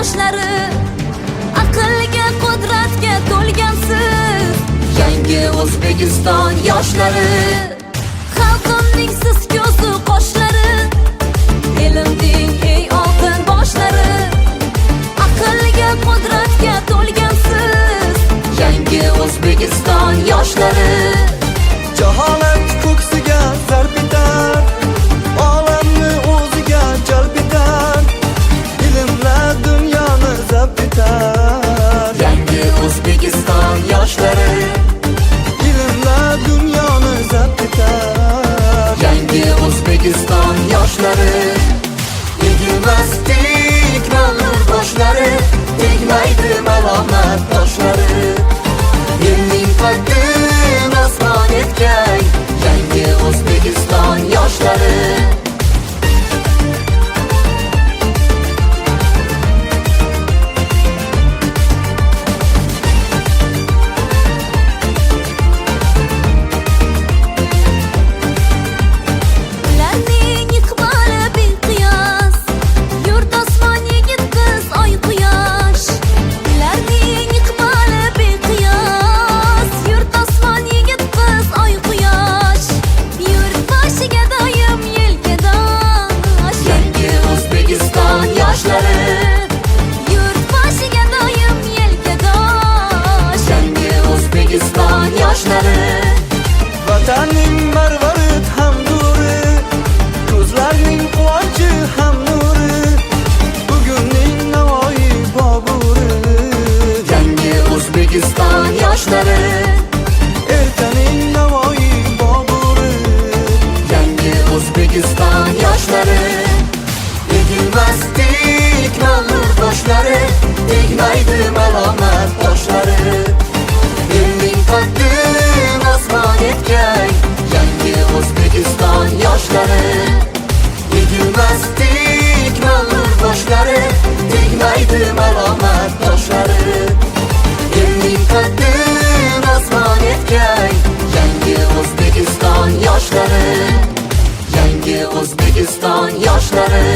boshlari, aqlga qudratga to'lgansiz yangi O'zbekiston yoshlari. Xalqimning siz ko'zi qoshlari, elimning eng oltin boshlari, aqlga qudratga to'lgansiz yangi O'zbekiston yoshlari. Jaholat ko'ksiga zarb etar, olamni o'ziga jalb etar, ilmlar dunyoni zabt etar. Yangi O'zbekiston yoshlari, Ilmlar dunyoni zabt etar. yangi O'zbekiston yoshlari. Egilmasdik ma'lum boshlari, tegmaydi malomat toshlari. Elning qaddin osmon etgan yangi O'zbekiston yoshlari. Ularning iqboli beqiyos, yurt osmon yigit qiz oy quyosh. Ularning iqboli beqiyos, yurt osmon yigit qiz oy quyosh. Yurt boshiga doim yelkadosh yangi O'zbekiston yoshlari. Yurt boshiga doim yelkadosh yangi O'zbekiston yoshlari. Vatanning marvarid ham nuri, ko'zlarning quvonchi ham nuri, bugunning Navoiy Boburi. Yangi O'zbekiston yoshlari, Ertaning Navoiy Boburi. yangi O'zbekiston yoshlari. Egilmasdik ma'lum boshlari, tegmaydi malomat toshlari. Elning qaddin osmon etgan yangi O'zbekiston yoshlari. Egilmasdik ma'lum boshlari, tegmaydi malomat toshlari. Elning qaddin osmon etgan yangi O'zbekiston yoshlari. Yangi O'zbekiston yoshlari.